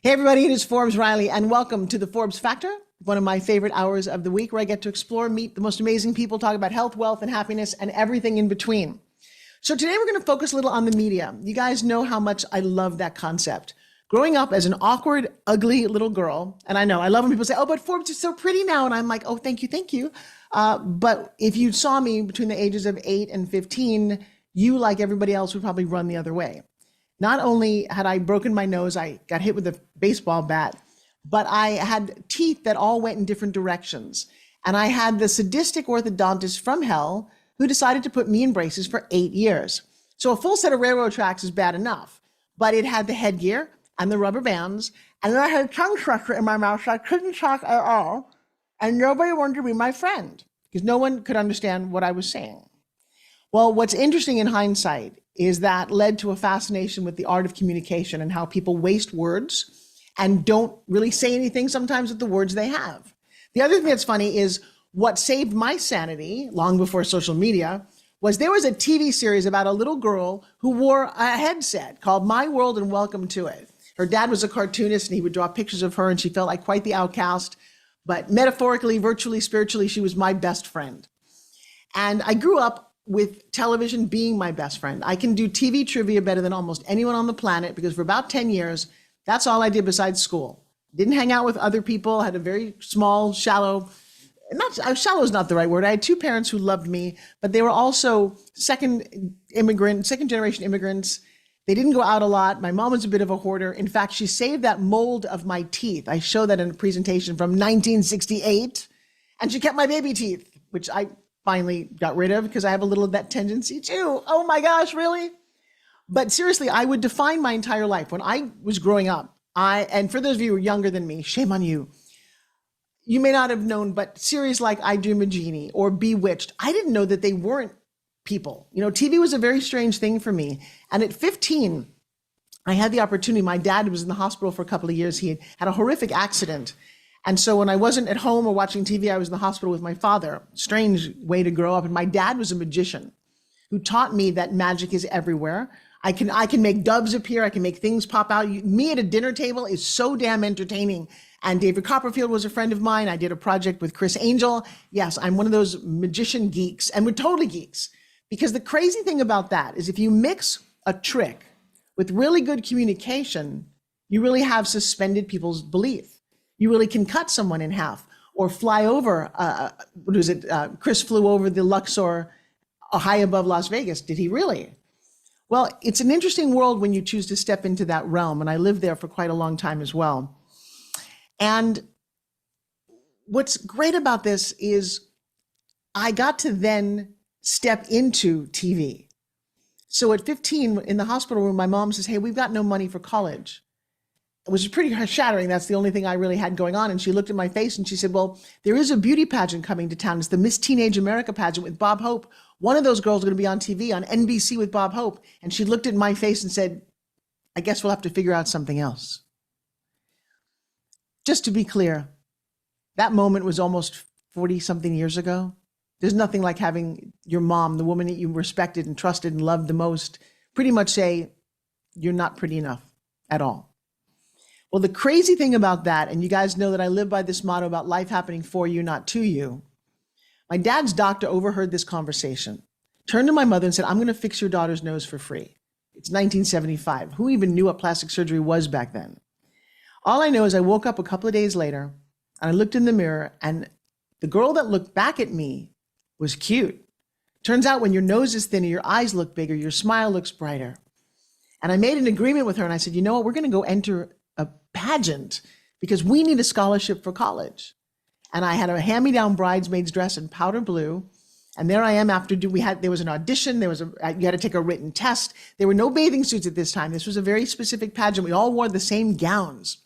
Hey everybody, it is Forbes Riley and welcome to the Forbes Factor, one of my favorite hours of the week where I get to explore, meet the most amazing people, talk about health, wealth, and happiness and everything in between. So today we're going to focus a little on the media. You guys know how much I love that concept. Growing up as an awkward, ugly little girl, and I know, I love when people say, oh, but Forbes is so pretty now. And I'm like, oh, thank you, thank you. But if you saw me between the ages of 8 and 15, you, like everybody else, would probably run the other way. Not only had I broken my nose, I got hit with a baseball bat, but I had teeth that all went in different directions. And I had the sadistic orthodontist from hell who decided to put me in braces for 8 years. So a full set of railroad tracks is bad enough, but it had the headgear and the rubber bands, and then I had a tongue crusher in my mouth, so I couldn't talk at all. And nobody wanted to be my friend because no one could understand what I was saying. Well, what's interesting in hindsight is that led to a fascination with the art of communication and how people waste words and don't really say anything sometimes with the words they have. The other thing that's funny is what saved my sanity long before social media was there was a TV series about a little girl who wore a headset called My World and Welcome to It. Her dad was a cartoonist and he would draw pictures of her and she felt like quite the outcast, but metaphorically, virtually, spiritually, she was my best friend. And I grew up with television being my best friend. I can do TV trivia better than almost anyone on the planet because for about 10 years, that's all I did besides school. Didn't hang out with other people, had a very small, shallow is not the right word. I had two parents who loved me, but they were also second generation immigrants. They didn't go out a lot. My mom was a bit of a hoarder. In fact, she saved that mold of my teeth. I show that in a presentation from 1968, and she kept my baby teeth, which I finally got rid of because I have a little of that tendency too. Oh my gosh, really? But seriously, I would define my entire life. When I was growing up, and for those of you who are younger than me, shame on you. You may not have known, but series like I Dream a Genie or Bewitched, I didn't know that they weren't people. You know, TV was a very strange thing for me. And at 15, I had the opportunity. My dad was in the hospital for a couple of years. He had a horrific accident. And so when I wasn't at home or watching TV, I was in the hospital with my father. Strange way to grow up. And my dad was a magician who taught me that magic is everywhere. I can make doves appear. I can make things pop out. Me at a dinner table is so damn entertaining. And David Copperfield was a friend of mine. I did a project with Chris Angel. Yes, I'm one of those magician geeks, and we're totally geeks. Because the crazy thing about that is if you mix a trick with really good communication, you really have suspended people's belief. You really can cut someone in half or fly over, Chris flew over the Luxor high above Las Vegas. Did he really? Well, it's an interesting world when you choose to step into that realm. And I lived there for quite a long time as well. And what's great about this is I got to then step into TV. So at 15 in the hospital room, my mom says, hey, we've got no money for college. It was pretty shattering. That's the only thing I really had going on. And she looked at my face and she said, well, there is a beauty pageant coming to town. It's the Miss Teenage America pageant with Bob Hope. One of those girls is going to be on TV on NBC with Bob Hope. And she looked at my face and said, I guess we'll have to figure out something else. Just to be clear, that moment was almost 40 something years ago. There's nothing like having your mom, the woman that you respected and trusted and loved the most, pretty much say, you're not pretty enough at all. Well, the crazy thing about that, and you guys know that I live by this motto about life happening for you, not to you. My dad's doctor overheard this conversation, turned to my mother and said, I'm going to fix your daughter's nose for free. It's 1975. Who even knew what plastic surgery was back then? All I know is I woke up a couple of days later and I looked in the mirror and the girl that looked back at me was cute. Turns out when your nose is thinner, your eyes look bigger, your smile looks brighter. And I made an agreement with her and I said, you know what, we're going to go enter a pageant because we need a scholarship for college. And I had a hand-me-down bridesmaid's dress in powder blue. And there I am after there was an audition, you had to take a written test. There were no bathing suits at this time. This was a very specific pageant. We all wore the same gowns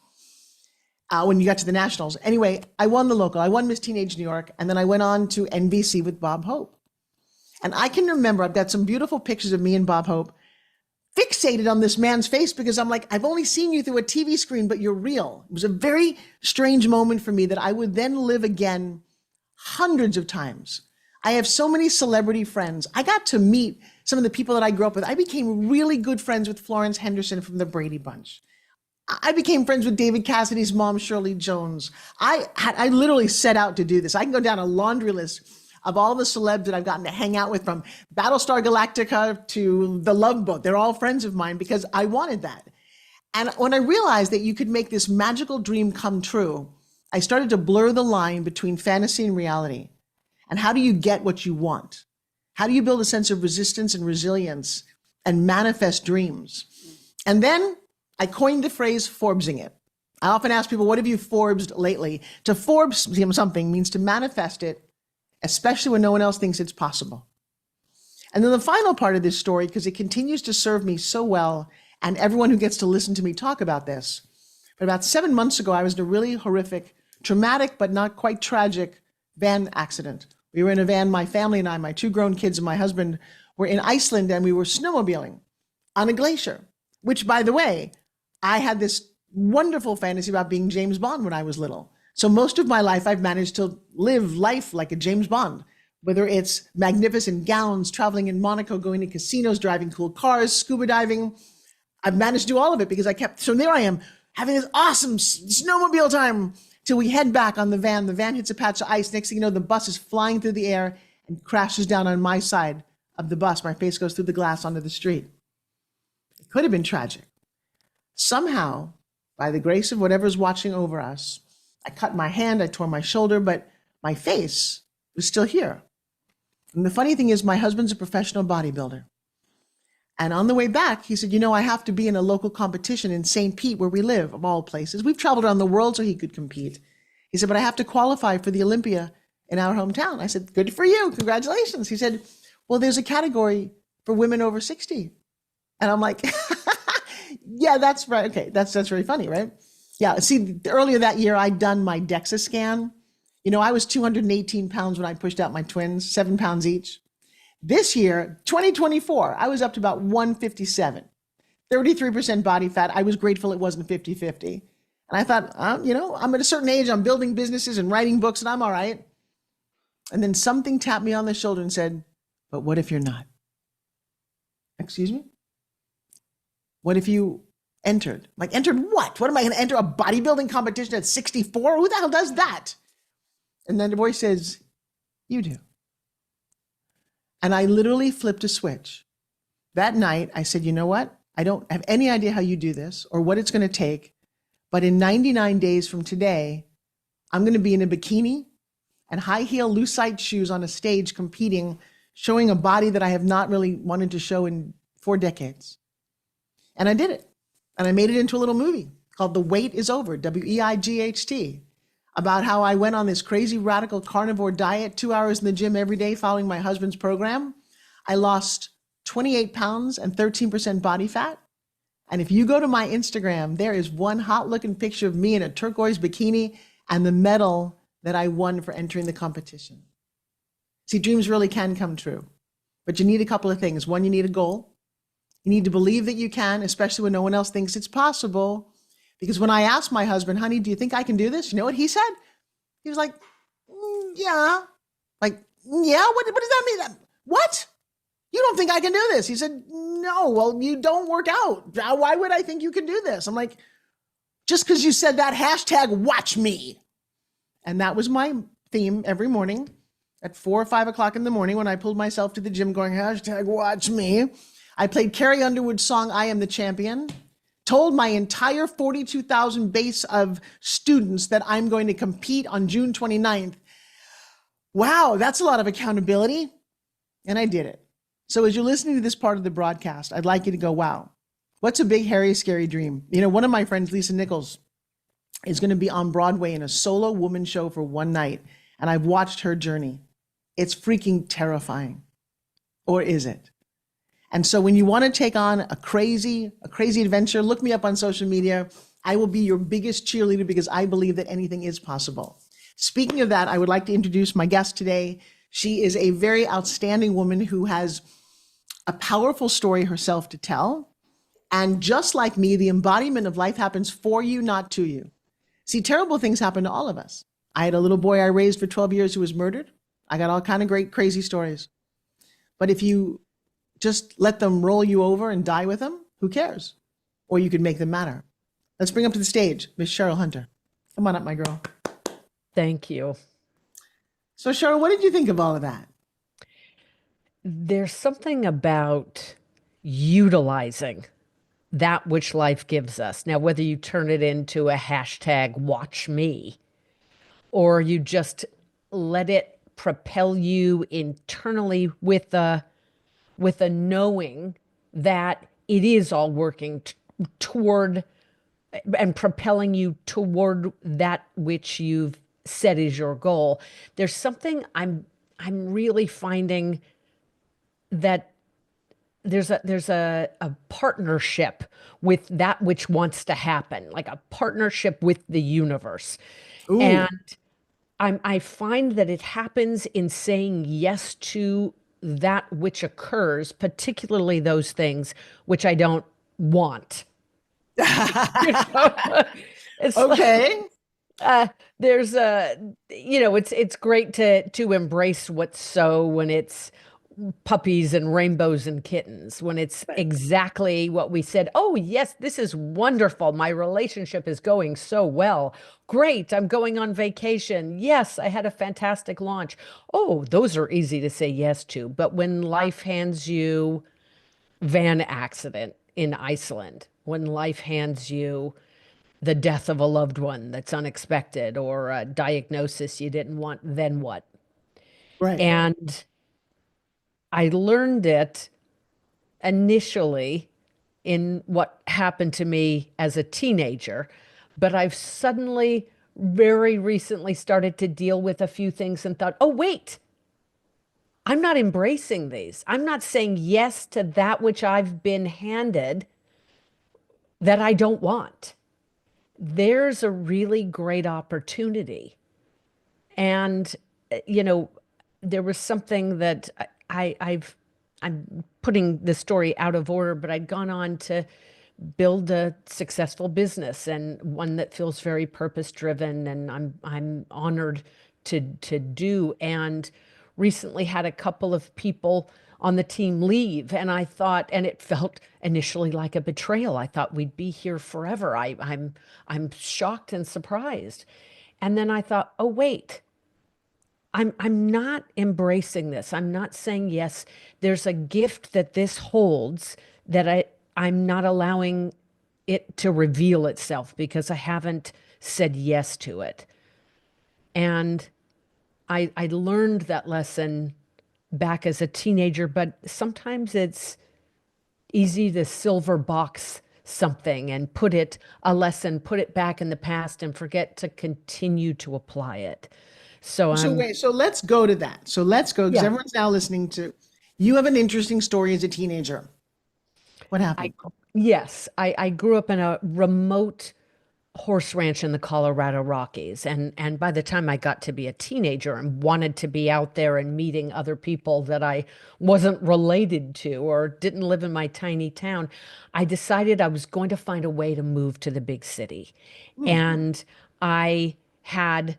when you got to the nationals. Anyway, I won the local. I won Miss Teenage New York. And then I went on to NBC with Bob Hope. And I can remember, I've got some beautiful pictures of me and Bob Hope fixated on this man's face because I'm like, I've only seen you through a TV screen, but you're real. It was a very strange moment for me that I would then live again hundreds of times. I have so many celebrity friends. I got to meet some of the people that I grew up with. I became really good friends with Florence Henderson from the Brady Bunch. I became friends with David Cassidy's mom, Shirley Jones. I literally set out to do this. I can go down a laundry list of all the celebs that I've gotten to hang out with, from Battlestar Galactica to The Love Boat. They're all friends of mine because I wanted that. And when I realized that you could make this magical dream come true, I started to blur the line between fantasy and reality. And how do you get what you want? How do you build a sense of resistance and resilience and manifest dreams? And then I coined the phrase Forbesing it. I often ask people, what have you Forbesed lately? To Forbes something means to manifest it, especially when no one else thinks it's possible. And then the final part of this story, because it continues to serve me so well, and everyone who gets to listen to me talk about this. But about 7 months ago, I was in a really horrific, traumatic, but not quite tragic van accident. We were in a van, my family and I, my 2 grown kids and my husband were in Iceland, and we were snowmobiling on a glacier, which, by the way, I had this wonderful fantasy about being James Bond when I was little. So most of my life, I've managed to live life like a James Bond, whether it's magnificent gowns, traveling in Monaco, going to casinos, driving cool cars, scuba diving. I've managed to do all of it because so there I am having this awesome snowmobile time till we head back on the van. The van hits a patch of ice. Next thing you know, the bus is flying through the air and crashes down on my side of the bus. My face goes through the glass onto the street. It could have been tragic. Somehow, by the grace of whatever's watching over us, I cut my hand, I tore my shoulder, but my face was still here. And the funny thing is, my husband's a professional bodybuilder. And on the way back, he said, I have to be in a local competition in St. Pete, where we live, of all places. We've traveled around the world so he could compete. He said, but I have to qualify for the Olympia in our hometown. I said, good for you. Congratulations. He said, well, there's a category for women over 60. And I'm like, yeah, that's right. Okay, that's very funny, right? Yeah, see, earlier that year, I'd done my DEXA scan. I was 218 pounds when I pushed out my twins, 7 pounds each. This year, 2024, I was up to about 157, 33% body fat. I was grateful it wasn't 50-50. And I thought, I'm at a certain age, I'm building businesses and writing books, and I'm all right. And then something tapped me on the shoulder and said, but what if you're not? Excuse me? What if you entered? Like, entered what? What am I going to enter, a bodybuilding competition at 64? Who the hell does that? And then the voice says, you do. And I literally flipped a switch. That night, I said, you know what? I don't have any idea how you do this or what it's going to take, but in 99 days from today, I'm going to be in a bikini and high heel lucite shoes on a stage competing, showing a body that I have not really wanted to show in 4 decades. And I did it. And I made it into a little movie called The Wait Is Over, WEIGHT, about how I went on this crazy radical carnivore diet, 2 hours in the gym every day following my husband's program. I lost 28 pounds and 13% body fat. And if you go to my Instagram, there is one hot looking picture of me in a turquoise bikini and the medal that I won for entering the competition. See, dreams really can come true, but you need a couple of things. One, you need a goal. You need to believe that you can, especially when no one else thinks it's possible. Because when I asked my husband, honey, do you think I can do this? You know what he said? He was like, yeah. Like, yeah, what does that mean? What? You don't think I can do this? He said, no, well, you don't work out. Why would I think you can do this? I'm like, just because you said that, hashtag watch me. And that was my theme every morning at 4 or 5 o'clock in the morning when I pulled myself to the gym going, hashtag watch me. I played Carrie Underwood's song, I Am the Champion, told my entire 42,000 base of students that I'm going to compete on June 29th. Wow, that's a lot of accountability. And I did it. So as you're listening to this part of the broadcast, I'd like you to go, wow, what's a big, hairy, scary dream? One of my friends, Lisa Nichols, is going to be on Broadway in a solo woman show for one night. And I've watched her journey. It's freaking terrifying. Or is it? And so when you want to take on a crazy adventure, look me up on social media. I will be your biggest cheerleader because I believe that anything is possible. Speaking of that, I would like to introduce my guest today. She is a very outstanding woman who has a powerful story herself to tell. And just like me, the embodiment of life happens for you, not to you. See, terrible things happen to all of us. I had a little boy I raised for 12 years who was murdered. I got all kind of great, crazy stories. But if you just let them roll you over and die with them, who cares? Or you could make them matter. Let's bring up to the stage Miss Cheryl Hunter. Come on up, my girl. Thank you. So, Cheryl, what did you think of all of that? There's something about utilizing that which life gives us. Now, whether you turn it into a hashtag watch me or you just let it propel you internally with a knowing that it is all working toward and propelling you toward that which you've set as your goal. There's something I'm really finding that there's a partnership with that which wants to happen, like a partnership with the universe. Ooh, And I find that it happens in saying yes to that which occurs, particularly those things which I don't want. You know? It's like okay. uh, there's it's great to embrace what's so when it's puppies and rainbows and kittens, when it's Right. exactly what we said. Oh, yes, this is wonderful. My relationship is going so well. Great. I'm going on vacation. Yes, I had a fantastic launch. Oh, those are easy to say yes to. But when life hands you van accident in Iceland, when life hands you the death of a loved one that's unexpected or a diagnosis you didn't want, then what? Right. And I learned it initially in what happened to me as a teenager, but I've suddenly, very recently, started to deal with a few things and thought, oh, wait, I'm not embracing these. I'm not saying yes to that which I've been handed that I don't want. There's a really great opportunity. And, you know, there was something that I'm putting the story out of order, but I'd gone on to build a successful business and one that feels very purpose driven, and I'm honored to do. And recently had a couple of people on the team leave, and I thought, and it felt initially like a betrayal. I thought we'd be here forever. I'm shocked and surprised. And then I thought, oh wait, I'm not embracing this. I'm not saying yes. There's a gift that this holds that I'm not allowing it to reveal itself because I haven't said yes to it. And I learned that lesson back as a teenager, but sometimes it's easy to silver box something and put it back in the past and forget to continue to apply it. So So I'm, wait, so let's go to that. So let's go because yeah. everyone's now listening to you have an interesting story as a teenager. What I happened? yes, I grew up in a remote horse ranch in the Colorado Rockies, and by the time I got to be a teenager and wanted to be out there and meeting other people that I wasn't related to or didn't live in my tiny town, I decided I was going to find a way to move to the big city. Hmm. And I had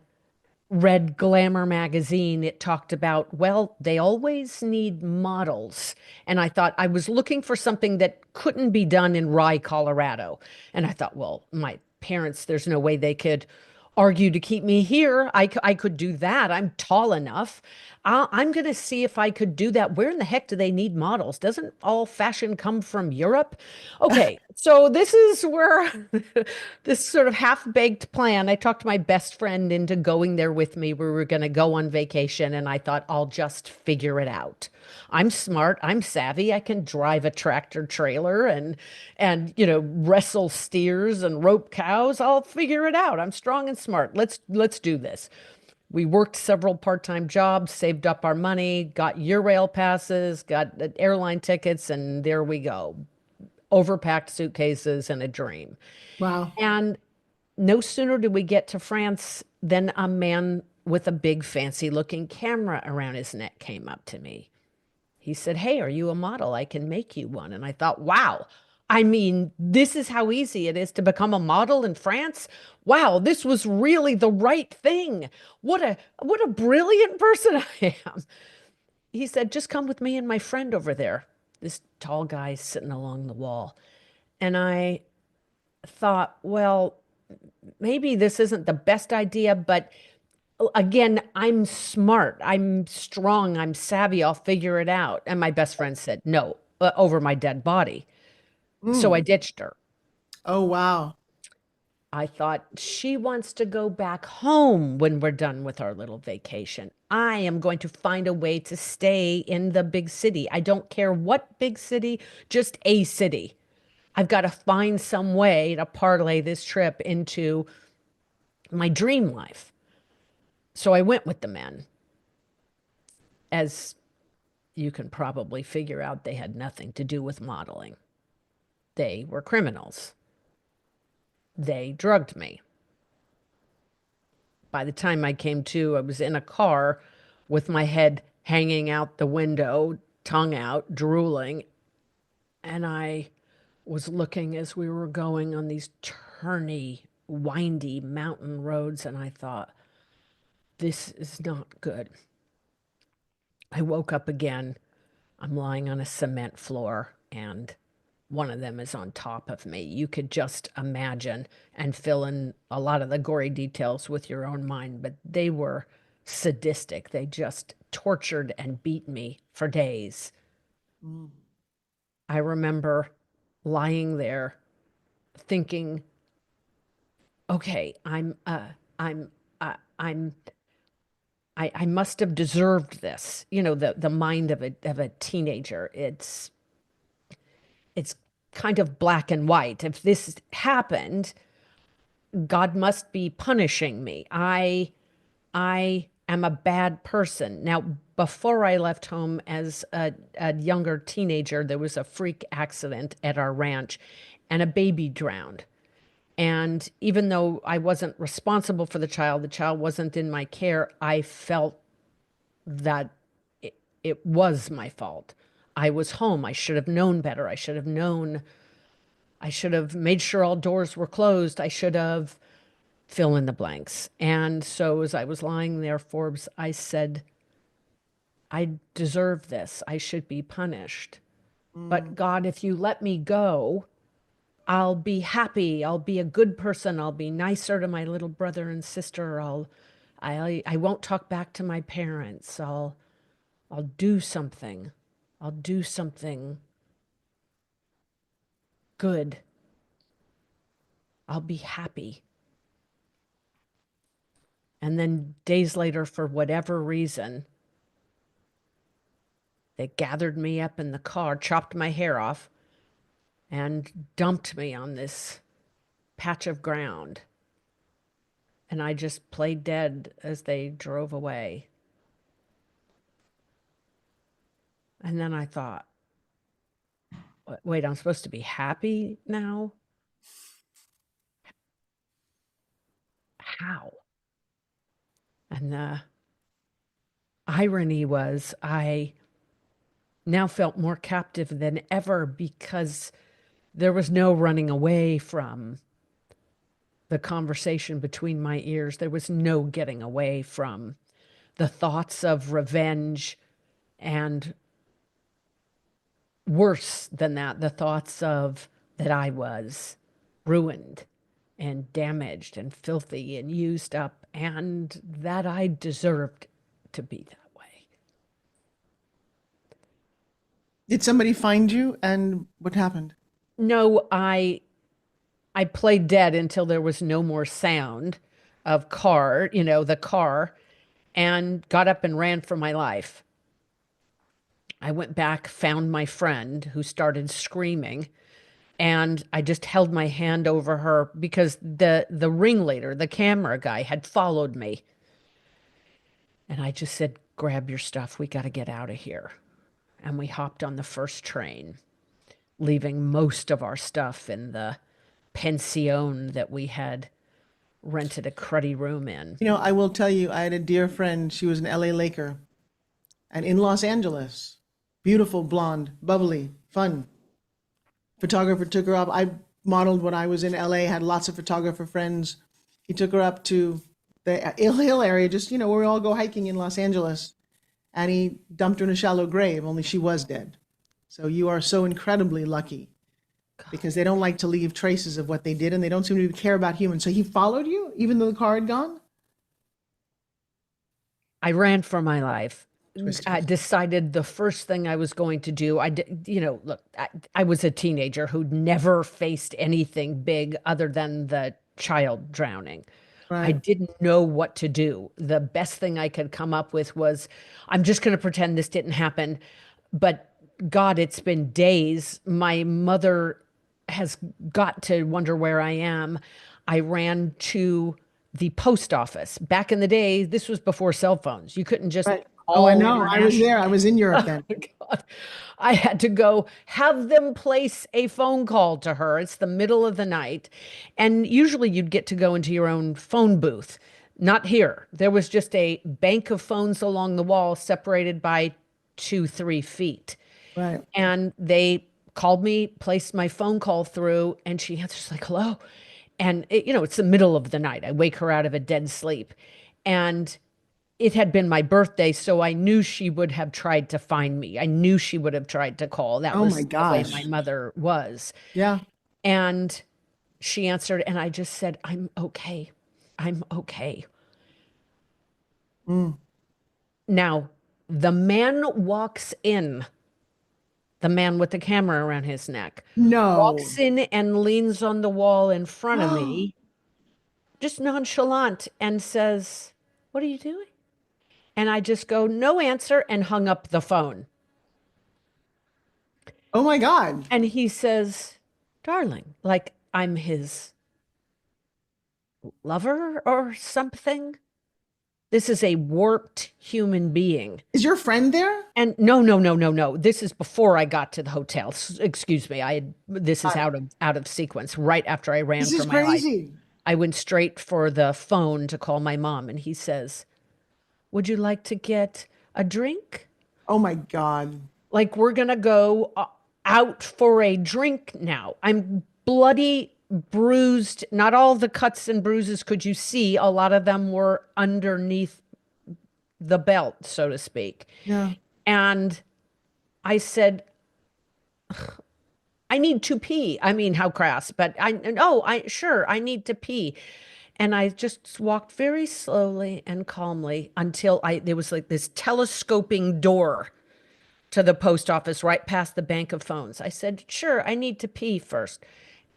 read Glamour magazine, it talked about, well, they always need models. And I thought I was looking for something that couldn't be done in Rye, Colorado. And I thought, well, my parents, there's no way they could argue to keep me here. I could do that. I'm tall enough. I'm going to see if I could do that. Where in the heck do they need models? Doesn't all fashion come from Europe? Okay, so this is where this sort of half-baked plan. I talked my best friend into going there with me. We were going to go on vacation, and I thought I'll just figure it out. I'm smart, I'm savvy, I can drive a tractor trailer and wrestle steers and rope cows. I'll figure it out. I'm strong and smart. Let's do this. We worked several part-time jobs, saved up our money, got Eurail passes, got airline tickets, and there we go. Overpacked suitcases and a dream. Wow. And no sooner did we get to France than a man with a big fancy looking camera around his neck came up to me. He said, hey, are you a model? I can make you one. And I thought, wow, I mean, this is how easy it is to become a model in France. Wow, this was really the right thing. What a brilliant person I am. He said, just come with me and my friend over there. This tall guy sitting along the wall. And I thought, well, maybe this isn't the best idea, but again, I'm smart, I'm strong, I'm savvy, I'll figure it out. And my best friend said, no, over my dead body. So I Mm. ditched her. Oh, wow. I thought she wants to go back home when we're done with our little vacation. I am going to find a way to stay in the big city. I don't care what big city, just a city. I've got to find some way to parlay this trip into my dream life. So I went with the men. As you can probably figure out, they had nothing to do with modeling. They were criminals. They drugged me. By the time I came to, I was in a car with my head hanging out the window, tongue out, drooling. And I was looking as we were going on these turny, windy mountain roads, and I thought, this is not good. I woke up again. I'm lying on a cement floor, and one of them is on top of me. You could just imagine and fill in a lot of the gory details with your own mind, but they were sadistic. They just tortured and beat me for days. Mm. I remember lying there thinking, okay, I'm, I'm, I must have deserved this. You know, the mind of a teenager. It's kind of black and white. If this happened, God must be punishing me. I am a bad person. Now, before I left home as a younger teenager, there was a freak accident at our ranch and a baby drowned. And even though I wasn't responsible for the child wasn't in my care, I felt that it was my fault. I was home. I should have known better. I should have made sure all doors were closed. I should have fill in the blanks. And so as I was lying there, Forbes, I said, I deserve this. I should be punished. But Mm. God, if you let me go, I'll be happy. I'll be a good person. I'll be nicer to my little brother and sister. I won't talk back to my parents. I'll do something. I'll do something good. I'll be happy. And then days later, for whatever reason, they gathered me up in the car, chopped my hair off, and dumped me on this patch of ground. And I just played dead as they drove away. And then I thought, wait, I'm supposed to be happy now? How? And the irony was, I now felt more captive than ever because there was no running away from the conversation between my ears. There was no getting away from the thoughts of revenge and, worse than that, the thoughts of that I was ruined and damaged and filthy and used up and that I deserved to be that way. Did somebody find you and what happened? No, I played dead until there was no more sound of car, the car, and got up and ran for my life. I went back, found my friend who started screaming, and I just held my hand over her because the ringleader, the camera guy, had followed me. And I just said, "Grab your stuff. We got to get out of here." And we hopped on the first train, leaving most of our stuff in the pension that we had rented a cruddy room in. You know, I will tell you, I had a dear friend. She was an LA Laker and in Los Angeles. Beautiful, blonde, bubbly, fun. Photographer took her up. I modeled when I was in LA, had lots of photographer friends. He took her up to the Hill area, just, where we all go hiking in Los Angeles. And he dumped her in a shallow grave, only she was dead. So you are so incredibly lucky because they don't like to leave traces of what they did and they don't seem to care about humans. So he followed you even though the car had gone? I ran for my life. I Twisted. decided the first thing I was going to do. I did, look, I was a teenager who'd never faced anything big other than the child drowning. I Right. didn't know what to do. The best thing I could come up with was, I'm just going to pretend this didn't happen. But God, it's been days. My mother has got to wonder where I am. I ran to the post office. Back in the day, this was before cell phones. You couldn't just Right. Oh, I call know. I was there. I internationally. was in Europe Oh then. my God. I had to go have them place a phone call to her. It's the middle of the night. And usually you'd get to go into your own phone booth. Not here. There was just a bank of phones along the wall separated by 2, 3 feet. Right. And they called me, placed my phone call through, and she answers like, hello. And it's the middle of the night. I wake her out of a dead sleep. And it had been my birthday, so I knew she would have tried to find me. I knew she would have tried to call. That Oh my was the way my gosh. mother was. Yeah. And she answered, and I just said, I'm okay. I'm okay. Mm. Now, the man walks in, the man with the camera around his neck, No. walks in and leans on the wall in front of me, just nonchalant, and says, what are you doing? And I just go, no answer, and hung up the phone. Oh my God. And he says, darling, like I'm his lover or something. This is a warped human being. Is your friend there? And no, no, no, no, no. This is before I got to the hotel. Excuse me. This is out of sequence. Right after I ran This for is my life, crazy. I went straight for the phone to call my mom, and he says, would you like to get a drink? Oh my God. Like we're gonna go out for a drink now. I'm bloody, bruised. Not all the cuts and bruises could you see. A lot of them were underneath the belt, so to speak. Yeah. And I said, I need to pee. I mean, how crass, but sure, I need to pee. And I just walked very slowly and calmly until there was like this telescoping door to the post office right past the bank of phones. I said, sure, I need to pee first.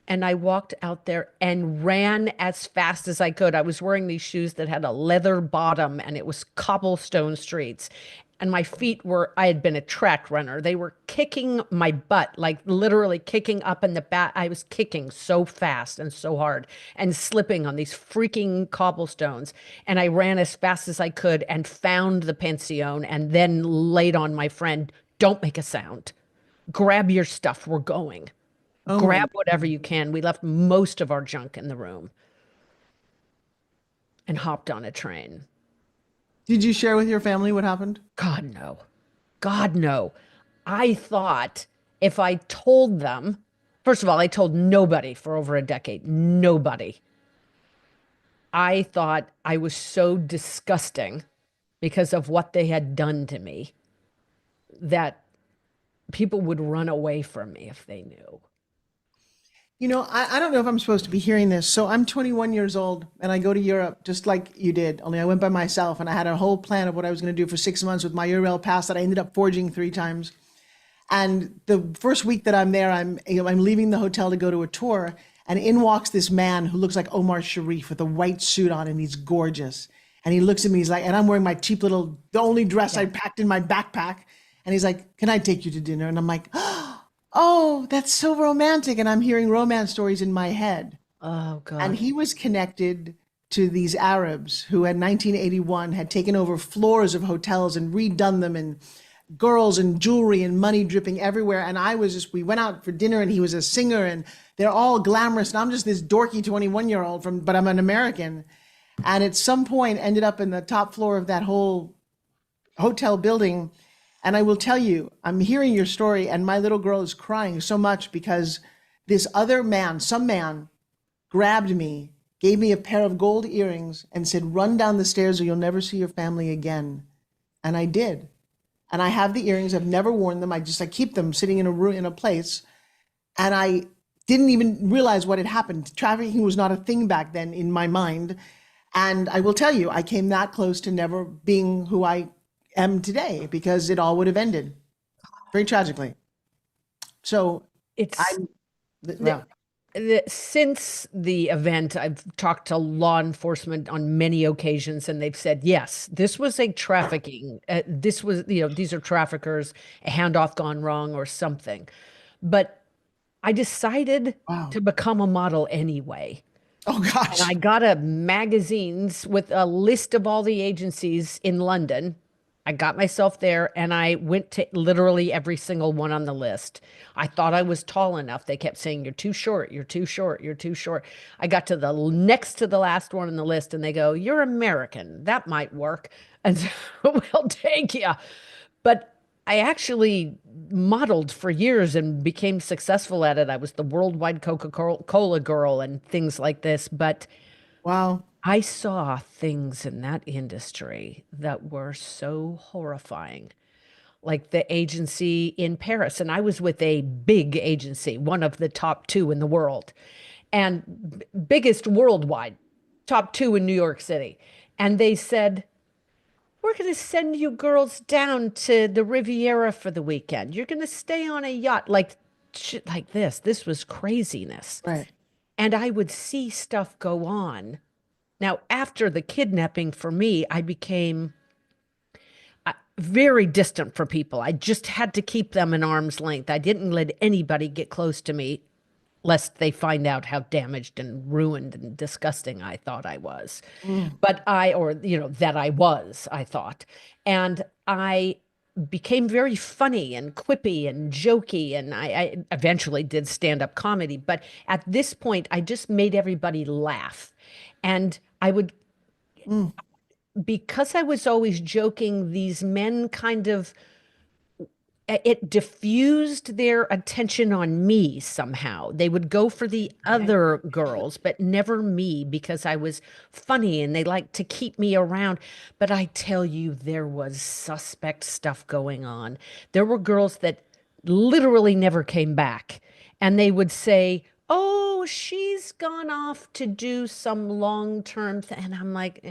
And I walked out there and ran as fast as I could. I was wearing these shoes that had a leather bottom and it was cobblestone streets. And my feet I had been a track runner. They were kicking my butt, like literally kicking up in the back. I was kicking so fast and so hard and slipping on these freaking cobblestones. And I ran as fast as I could and found the pension and then laid on my friend, don't make a sound. Grab your stuff. We're going. Oh my. Grab whatever you can. We left most of our junk in the room and hopped on a train. Did you share with your family what happened? God, no. God, no. I thought if I told them, first of all, I told nobody for over a decade, nobody. I thought I was so disgusting because of what they had done to me that people would run away from me if they knew. I don't know if I'm supposed to be hearing this. So I'm 21 years old and I go to Europe just like you did, only I went by myself and I had a whole plan of what I was going to do for 6 months with my Eurail pass that I ended up forging 3 times. And the first week that I'm there, I'm leaving the hotel to go to a tour, and in walks this man who looks like Omar Sharif with a white suit on, and he's gorgeous. And he looks at me, he's like, and I'm wearing my cheap little, the only dress I packed in my backpack. And he's like, can I take you to dinner? And I'm like, oh, that's so romantic. And I'm hearing romance stories in my head. Oh, And God. he was connected to these Arabs who had 1981 had taken over floors of hotels and redone them, and girls and jewelry and money dripping everywhere. And we went out for dinner and he was a singer and they're all glamorous. And I'm just this dorky 21-year-old but I'm an American. And at some point ended up in the top floor of that whole hotel building. And I will tell you, I'm hearing your story and my little girl is crying so much because this other man, some man, grabbed me, gave me a pair of gold earrings and said, run down the stairs or you'll never see your family again. And I did. And I have the earrings. I've never worn them. I keep them sitting in a room, in a place. And I didn't even realize what had happened. Trafficking was not a thing back then in my mind. And I will tell you, I came that close to never being who I am today because it all would have ended very tragically. So It's I'm, yeah. since the event, I've talked to law enforcement on many occasions, and they've said, yes, this was a trafficking. This was, these are traffickers, a handoff gone wrong or something. But I decided Wow. to become a model anyway. Oh And gosh. I got a magazines with a list of all the agencies in London. I got myself there and I went to literally every single one on the list. I thought I was tall enough. They kept saying, you're too short, you're too short, you're too short. I got to the next to the last one on the list and they go, you're American. That might work. And so we'll take you. But I actually modeled for years and became successful at it. I was the worldwide Coca-Cola girl and things like this. But Wow. I saw things in that industry that were so horrifying, like the agency in Paris. And I was with a big agency, one of the top two in the world, and biggest worldwide, top two in New York City. And they said, we're going to send you girls down to the Riviera for the weekend. You're going to stay on a yacht, like shit like this. This was craziness. Right. And I would see stuff go on. Now, after the kidnapping for me, I became very distant from people. I just had to keep them an arm's length. I didn't let anybody get close to me lest they find out how damaged and ruined and disgusting I thought I was. But that I was, I thought. And I became very funny and quippy and jokey. And I eventually did stand-up comedy. But at this point, I just made everybody laugh. And I would, because I was always joking, these men kind of, it diffused their attention on me somehow. They would go for the other girls, but never me because I was funny and they liked to keep me around. But I tell you, there was suspect stuff going on. There were girls that literally never came back. And they would say, oh, she's gone off to do some long-term thing. And I'm like,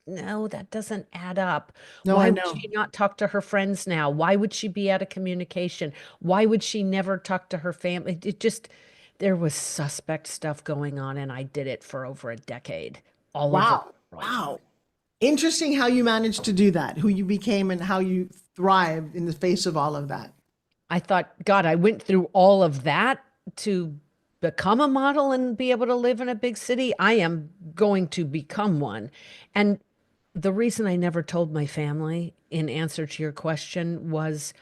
no, that doesn't add up. No, Why I would know. she not talk to her friends now? Why would she be out of communication? Why would she never talk to her family? It just, there was suspect stuff going on, and I did it for over a decade, all over the Wow. world. Wow. Interesting how you managed to do that, who you became and how you thrived in the face of all of that. I thought, God, I went through all of that to become a model and be able to live in a big city. I am going to become one. And the reason I never told my family, in answer to your question, was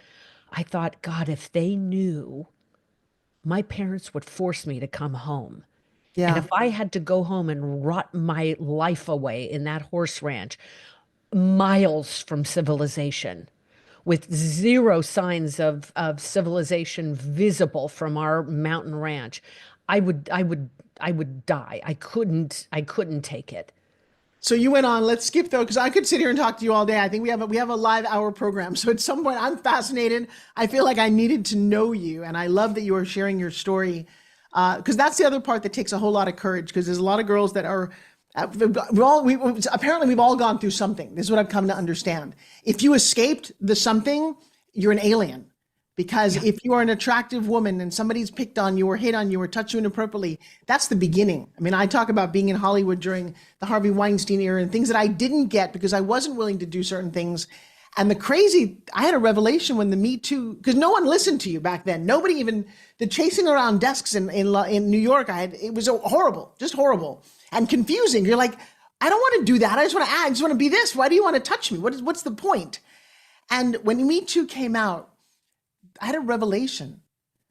I thought, God, if they knew, my parents would force me to come home. And Yeah. if I had to go home and rot my life away in that horse ranch, miles from civilization, with zero signs of civilization visible from our mountain ranch, I would die. I couldn't take it. So you went on, let's skip though, because I could sit here and talk to you all day. I think we have a live hour program. So at some point I'm fascinated. I feel like I needed to know you. And I love that you are sharing your story. Because that's the other part that takes a whole lot of courage, because there's a lot of girls that are apparently we've all gone through something. This is what I've come to understand. If you escaped the something, you're an alien. Because Yeah. if you are an attractive woman and somebody's picked on you or hit on you or touched you inappropriately, that's the beginning. I mean, I talk about being in Hollywood during the Harvey Weinstein era and things that I didn't get because I wasn't willing to do certain things. And I had a revelation when the Me Too, because no one listened to you back then. Nobody even, the chasing around desks in New York, it was horrible, just horrible and confusing. You're like, I don't want to do that. I just want to act. I just want to be this. Why do you want to touch me? What's the point? And when Me Too came out, I had a revelation.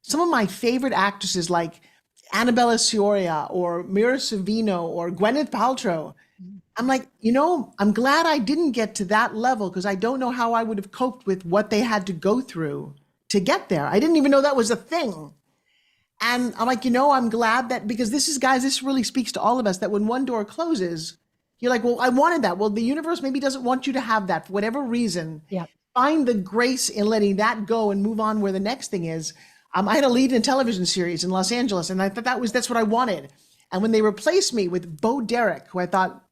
Some of my favorite actresses like Annabella Sciorra or Mira Sorvino or Gwyneth Paltrow, I'm like, I'm glad I didn't get to that level because I don't know how I would have coped with what they had to go through to get there. I didn't even know that was a thing. And I'm like, I'm glad that, because this really speaks to all of us, that when one door closes, you're like, well, I wanted that. Well, the universe maybe doesn't want you to have that for whatever reason. Yeah. Find the grace in letting that go and move on where the next thing is. I had a lead in a television series in Los Angeles, and I thought that's what I wanted. And when they replaced me with Bo Derek, who I thought,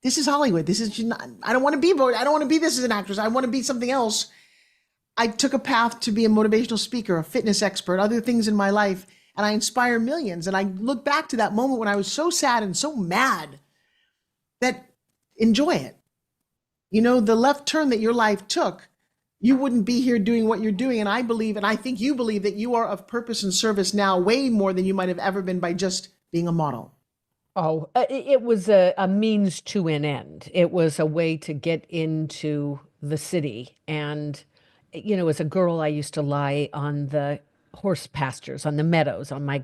this is Hollywood. This is not, I don't want to be Bo. I don't want to be this as an actress. I want to be something else. I took a path to be a motivational speaker, a fitness expert, other things in my life, and I inspire millions. And I look back to that moment when I was so sad and so mad that enjoy it. You know, the left turn that your life took, you wouldn't be here doing what you're doing. And I believe, and I think you believe, that you are of purpose and service now way more than you might have ever been by just being a model. Oh, it was a means to an end. It was a way to get into the city. And, as a girl, I used to lie on the horse pastures, on the meadows, on my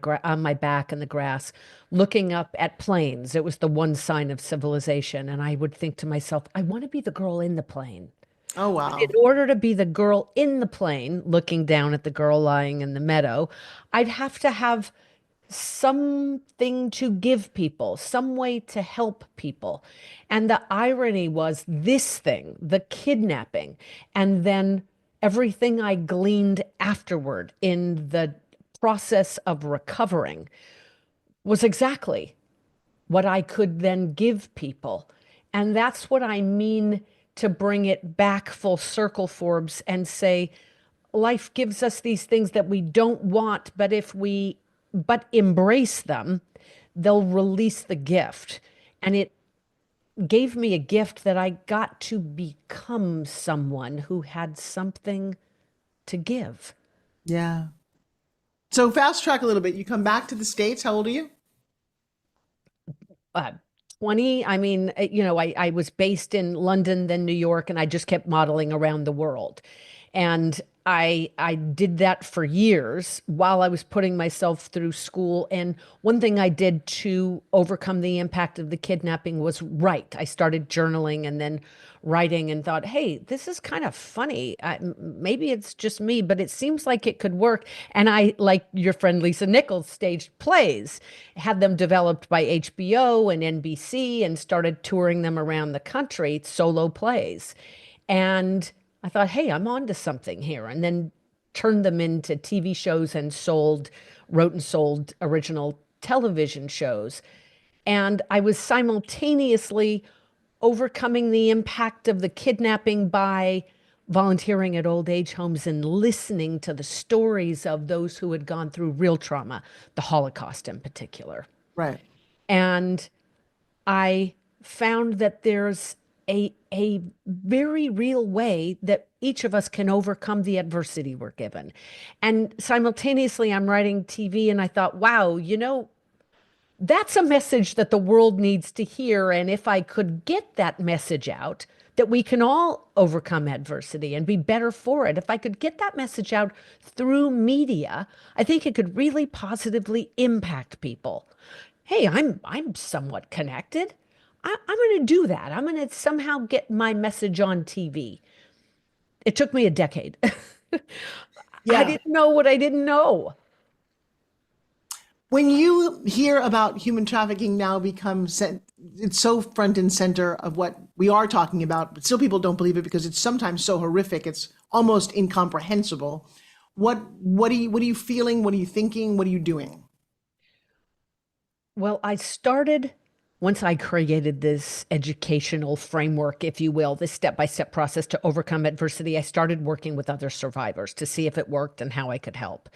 back in the grass, looking up at planes. It was the one sign of civilization. And I would think to myself, I want to be the girl in the plane. Oh, But in wow. order to be the girl in the plane, looking down at the girl lying in the meadow, I'd have to have something to give people, some way to help people. And the irony was this thing, the kidnapping, and then everything I gleaned afterward in the process of recovering was exactly what I could then give people. And that's what I mean to bring it back full circle, Forbes, and say, life gives us these things that we don't want, but if we but embrace them, they'll release the gift. And it gave me a gift that I got to become someone who had something to give. Yeah. So fast track a little bit. You come back to the States. How old are you? uh, 20. I mean, I was based in London, then New York, and I just kept modeling around the world. And I did that for years while I was putting myself through school. And one thing I did to overcome the impact of the kidnapping was write. I started journaling and then writing and thought, hey, this is kind of funny. Maybe it's just me, but it seems like it could work. And I, like your friend Lisa Nichols, staged plays, had them developed by HBO and NBC, and started touring them around the country, solo plays. And I thought, hey, I'm onto something here. And then turned them into TV shows and wrote and sold original television shows. And I was simultaneously overcoming the impact of the kidnapping by volunteering at old age homes and listening to the stories of those who had gone through real trauma, the Holocaust in particular. Right. And I found that there's a very real way that each of us can overcome the adversity we're given. And simultaneously, I'm writing TV, and I thought, wow, that's a message that the world needs to hear. And if I could get that message out, that we can all overcome adversity and be better for it. If I could get that message out through media, I think it could really positively impact people. Hey, I'm somewhat connected. I'm going to do that. I'm going to somehow get my message on TV. It took me a decade. I Yeah. didn't know what I didn't know. When you hear about human trafficking now it's so front and center of what we are talking about, but still people don't believe it because it's sometimes so horrific, it's almost incomprehensible. What are you feeling? What are you thinking? What are you doing? Well, once I created this educational framework, if you will, this step-by-step process to overcome adversity, I started working with other survivors to see if it worked and how I could help.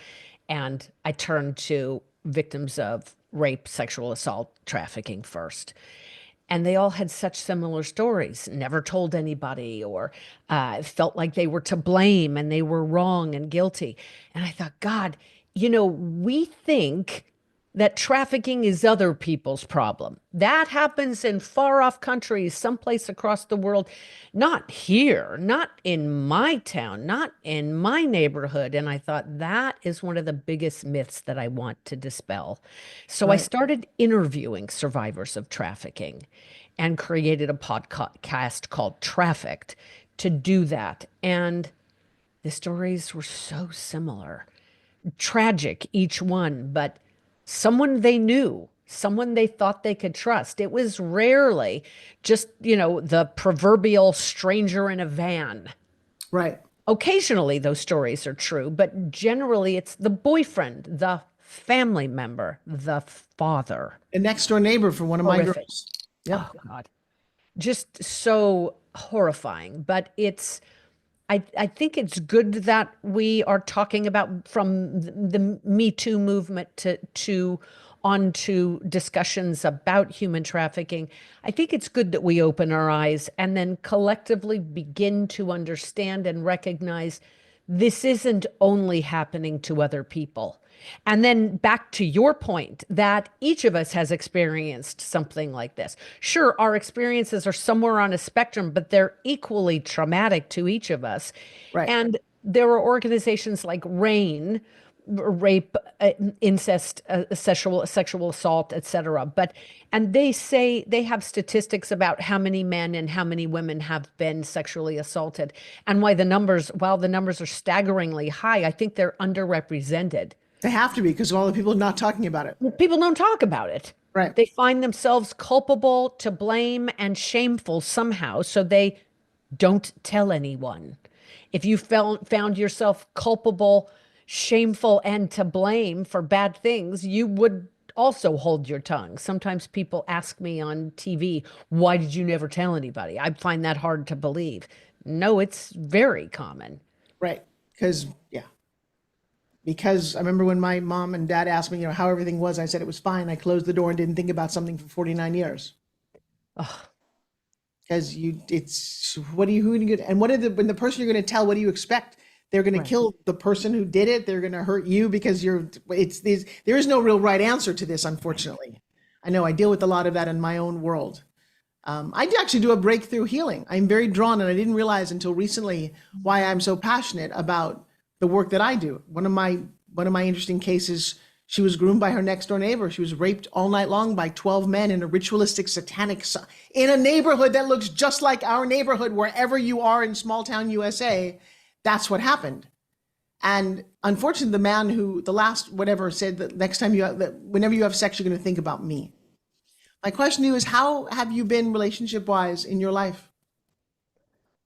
And I turned to victims of rape, sexual assault, trafficking first. And they all had such similar stories, never told anybody, or felt like they were to blame and they were wrong and guilty. And I thought, God, we think that trafficking is other people's problem. That happens in far off countries, someplace across the world, not here, not in my town, not in my neighborhood. And I thought that is one of the biggest myths that I want to dispel. So I Right. started interviewing survivors of trafficking and created a podcast called Trafficked to do that. And the stories were so similar, tragic, each one, but someone they knew, someone they thought they could trust. It was rarely just, the proverbial stranger in a van. Right. Occasionally, those stories are true, but generally, it's the boyfriend, the family member, the father. A next door neighbor for one of my Horrific. girls. Yep. Oh, God. Just so horrifying. But I think it's good that we are talking about from the Me Too movement to onto discussions about human trafficking. I think it's good that we open our eyes and then collectively begin to understand and recognize this isn't only happening to other people. And then back to your point that each of us has experienced something like this. Sure, our experiences are somewhere on a spectrum, but they're equally traumatic to each of us. Right. And there are organizations like RAIN, rape, incest, sexual assault, etc. And they say they have statistics about how many men and how many women have been sexually assaulted, and while the numbers are staggeringly high, I think they're underrepresented. They have to be because of all the people not talking about it. People don't talk about it. Right. They find themselves culpable, to blame, and shameful somehow, so they don't tell anyone. If you found yourself culpable, shameful, and to blame for bad things, you would also hold your tongue. Sometimes people ask me on TV, why did you never tell anybody? I find that hard to believe. No, it's very common. Right. Because, yeah. Because I remember when my mom and dad asked me, how everything was, I said it was fine. I closed the door and didn't think about something for 49 years. Oh, Because it's what do you who are you gonna, and what are when the person you're going to tell, what do you expect? They're going to kill the person who did it. They're going to hurt you because there is no real right answer to this, unfortunately. I know I deal with a lot of that in my own world. I actually do a breakthrough healing. I'm very drawn, and I didn't realize until recently why I'm so passionate about the work that I do. One of my interesting cases, she was groomed by her next door neighbor. She was raped all night long by 12 men in a ritualistic satanic in a neighborhood that looks just like our neighborhood, wherever you are in small town USA. That's what happened. And unfortunately, the man who the last whatever said that next time whenever you have sex, you're going to think about me. My question to you is, how have you been relationship wise in your life?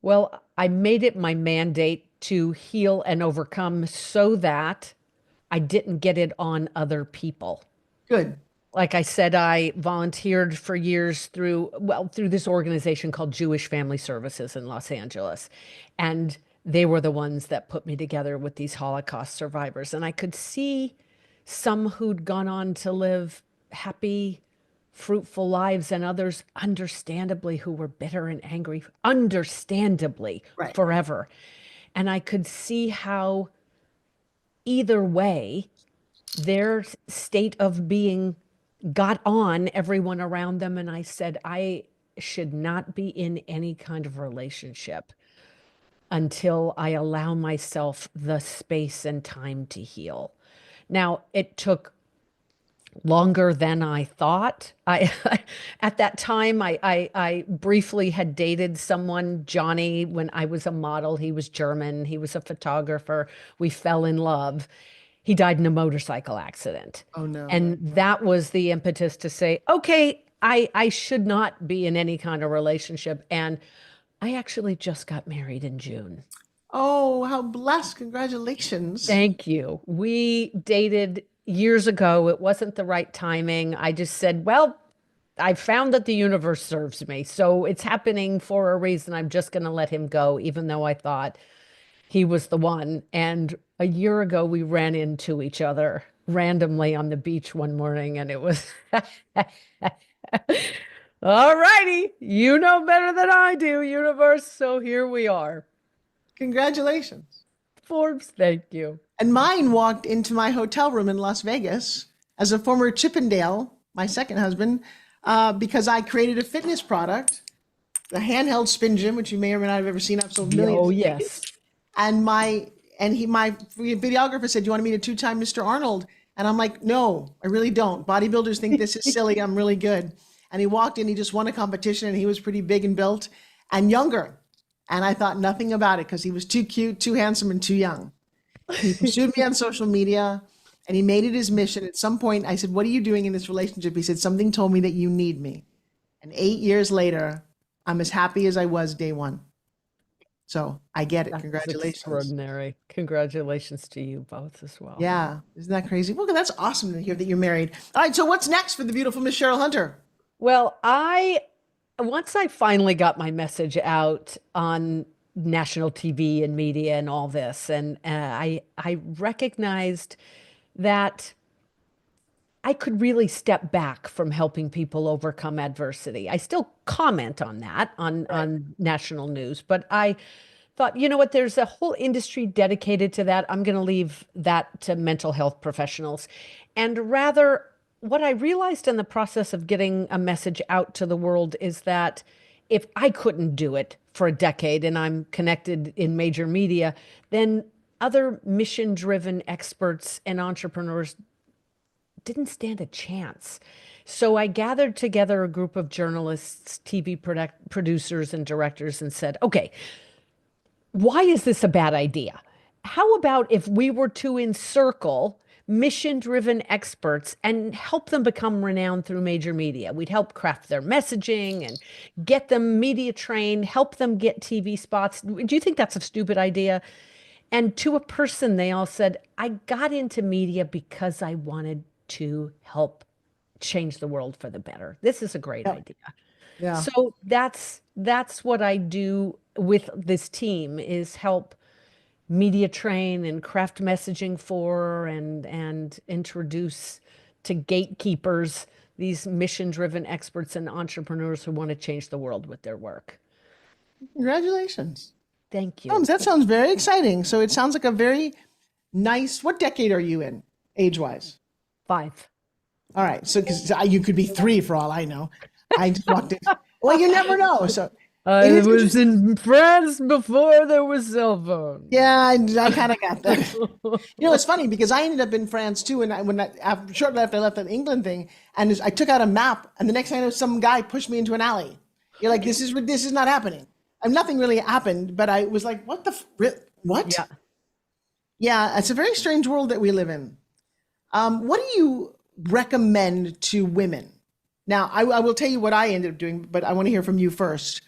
well, I made it my mandate to heal and overcome so that I didn't get it on other people. Good. Like I said, I volunteered for years through this organization called Jewish Family Services in Los Angeles. And they were the ones that put me together with these Holocaust survivors. And I could see some who'd gone on to live happy, fruitful lives, and others, understandably, who were bitter and angry, understandably, Right. forever. And I could see how either way, their state of being got on everyone around them. And I said, I should not be in any kind of relationship until I allow myself the space and time to heal. Now, it took longer than I thought. I at that time I briefly had dated someone, Johnny, when I was a model. He was German, he was a photographer. We fell in love. He died in a motorcycle accident. Oh no. And that was the impetus to say, okay, I should not be in any kind of relationship. And I actually just got married in June. Oh, how blessed. Congratulations. Thank you. We dated years ago. It wasn't the right timing. I just said, well, I found that the universe serves me. So it's happening for a reason. I'm just going to let him go, even though I thought he was the one. And a year ago, we ran into each other randomly on the beach one morning, and it was, all righty, you know better than I do, universe. So here we are. Congratulations. Forbes, thank you. And mine walked into my hotel room in Las Vegas as a former Chippendale, my second husband, because I created a fitness product, the handheld spin gym, which you may or may not have ever seen. I've sold millions. Oh, yes. And my videographer said, "Do you want to meet a two-time Mr. Arnold?" And I'm like, "No, I really don't. Bodybuilders think this is silly. I'm really good." And he walked in, he just won a competition, and he was pretty big and built and younger. And I thought nothing about it because he was too cute, too handsome, and too young. He pursued me on social media, and he made it his mission. At some point, I said, "What are you doing in this relationship?" He said, "Something told me that you need me." And 8 years later, I'm as happy as I was day one. So I get it. That's Congratulations. extraordinary. Congratulations to you both as well. Yeah. Isn't that crazy? Well, that's awesome to hear that you're married. All right. So what's next for the beautiful Miss Cheryl Hunter? Well, once I finally got my message out on national TV and media and all this, and I recognized that I could really step back from helping people overcome adversity. I still comment on that Right. on national news, but I thought, you know what, there's a whole industry dedicated to that. I'm going to leave that to mental health professionals. And rather, what I realized in the process of getting a message out to the world is that if I couldn't do it for a decade and I'm connected in major media, then other mission-driven experts and entrepreneurs didn't stand a chance. So I gathered together a group of journalists, TV producers, and directors and said, okay, why is this a bad idea? How about if we were to encircle mission driven experts and help them become renowned through major media? We'd help craft their messaging and get them media trained, help them get TV spots. Do you think that's a stupid idea? And to a person, they all said, I got into media because I wanted to help change the world for the better. This is a great Yeah. idea. Yeah. So that's what I do with this team is help media train and craft messaging for and introduce to gatekeepers these mission-driven experts and entrepreneurs who want to change the world with their work. Congratulations. Thank you. That sounds very exciting. So it sounds like a very nice, what decade are you in, age-wise? 5. All right. So, because you could be 3 for all I know. I just walked in. Well, you never know. So I it is was interesting. in France before there was cell phone. Yeah, I kind of got that. It's funny because I ended up in France too, and shortly after I left that England thing, and I took out a map, and the next thing I know, some guy pushed me into an alley. You're like, this is not happening. And nothing really happened, but I was like, what? Yeah. Yeah, it's a very strange world that we live in. What do you recommend to women? Now, I will tell you what I ended up doing, but I want to hear from you first.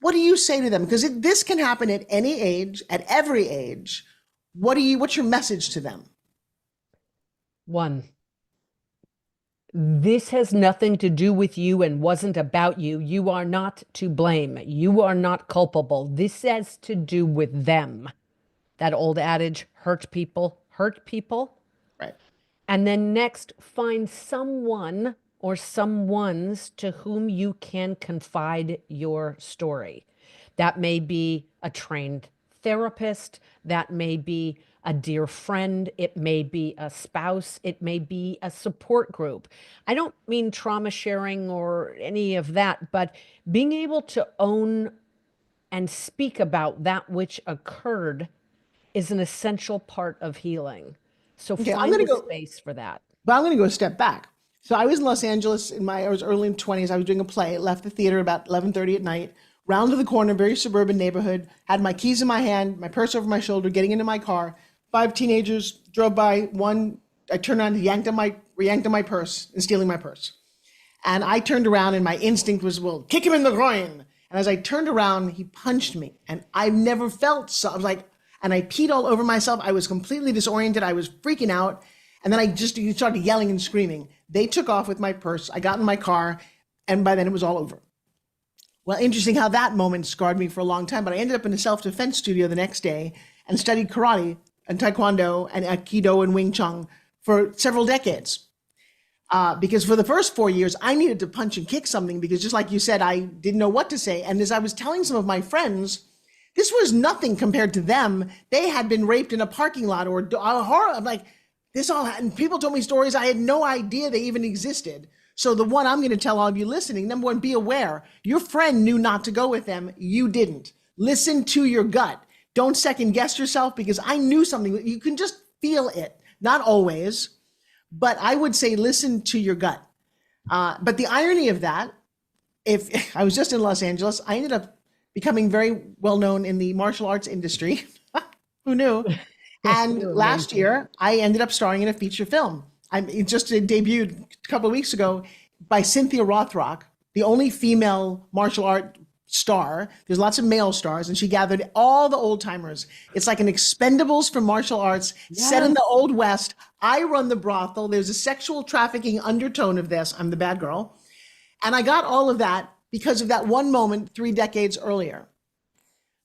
What do you say to them? Because this can happen at any age, at every age. What's your message to them? 1, this has nothing to do with you and wasn't about you. You are not to blame. You are not culpable. This has to do with them. That old adage, hurt people, hurt people. Right. And then next, find someone or someones to whom you can confide your story. That may be a trained therapist, that may be a dear friend, it may be a spouse, it may be a support group. I don't mean trauma sharing or any of that, but being able to own and speak about that which occurred is an essential part of healing. So Okay, find a space for that. But I'm going to go a step back. So I was in Los Angeles I was early 20s. I was doing a play, left the theater about 11:30 at night, round to the corner, very suburban neighborhood, had my keys in my hand, my purse over my shoulder, getting into my car. 5 teenagers drove by. One, I turned around, yanked on my purse and stealing my purse. And I turned around and my instinct was, well, kick him in the groin. And as I turned around, he punched me. And I've never felt so, I was like, and I peed all over myself. I was completely disoriented. I was freaking out. And then I just started yelling and screaming. They took off with my purse. I got in my car, and by then it was all over. Well, interesting how that moment scarred me for a long time, but I ended up in a self-defense studio the next day and studied karate and taekwondo and aikido and wing chun for several decades. Because for the first 4 years, I needed to punch and kick something because just like you said, I didn't know what to say. And as I was telling some of my friends, this was nothing compared to them. They had been raped in a parking lot or a horror. I'm like, and people told me stories I had no idea they even existed. So the one I'm going to tell all of you listening, number 1, be aware. Your friend knew not to go with them. You didn't. Listen to your gut. Don't second guess yourself because I knew something. You can just feel it. Not always, but I would say listen to your gut. But the irony of that, if I was just in Los Angeles, I ended up becoming very well known in the martial arts industry. Who knew? And last year, I ended up starring in a feature film. It just debuted a couple of weeks ago by Cynthia Rothrock, the only female martial art star. There's lots of male stars, and she gathered all the old timers. It's like an Expendables for martial arts set in the Old West. I run the brothel. There's a sexual trafficking undertone of this. I'm the bad girl. And I got all of that because of that one moment 3 decades earlier.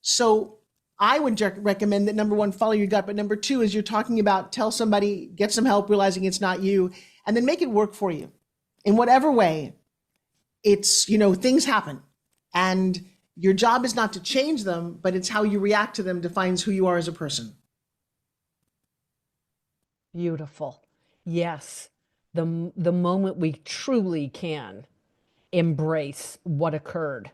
So I would recommend that number one, follow your gut. But number two, is you're talking about, tell somebody, get some help, realizing it's not you, and then make it work for you in whatever way. It's, you know, things happen, and your job is not to change them, but it's how you react to them defines who you are as a person. Beautiful. Yes. The moment we truly can embrace what occurred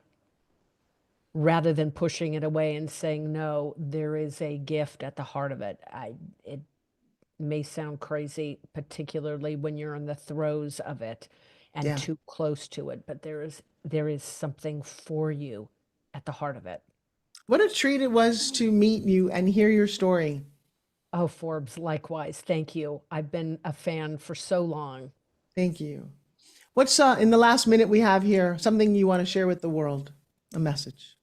rather than pushing it away and saying, no, there is a gift at the heart of it. It may sound crazy, particularly when you're in the throes of it and too close to it, but there is something for you at the heart of it. What a treat it was to meet you and hear your story. Oh, Forbes, likewise. Thank you. I've been a fan for so long. Thank you. What's in the last minute we have here, something you want to share with the world, a message?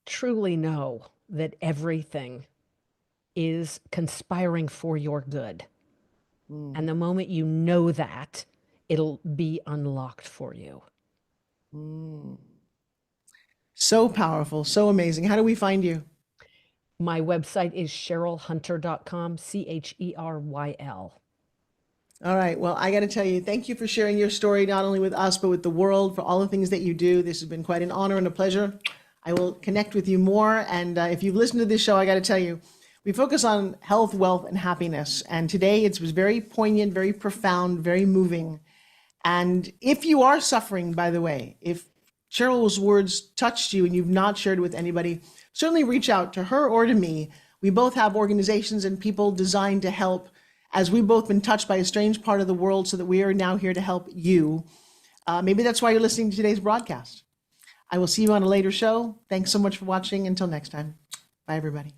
Truly know that everything is conspiring for your good. And the moment you know that, it'll be unlocked for you. So powerful, so amazing. How do we find you? My website is CherylHunter.com, CHERYL. All right. Well, I got to tell you, thank you for sharing your story, not only with us, but with the world, for all the things that you do. This has been quite an honor and a pleasure. I will connect with you more. And if you've listened to this show, I got to tell you, we focus on health, wealth, and happiness. And today it was very poignant, very profound, very moving. And if you are suffering, by the way, if Cheryl's words touched you and you've not shared with anybody, certainly reach out to her or to me. We both have organizations and people designed to help, as we've both been touched by a strange part of the world, so that we are now here to help you. Maybe that's why you're listening to today's broadcast. I will see you on a later show. Thanks so much for watching. Until next time. Bye, everybody.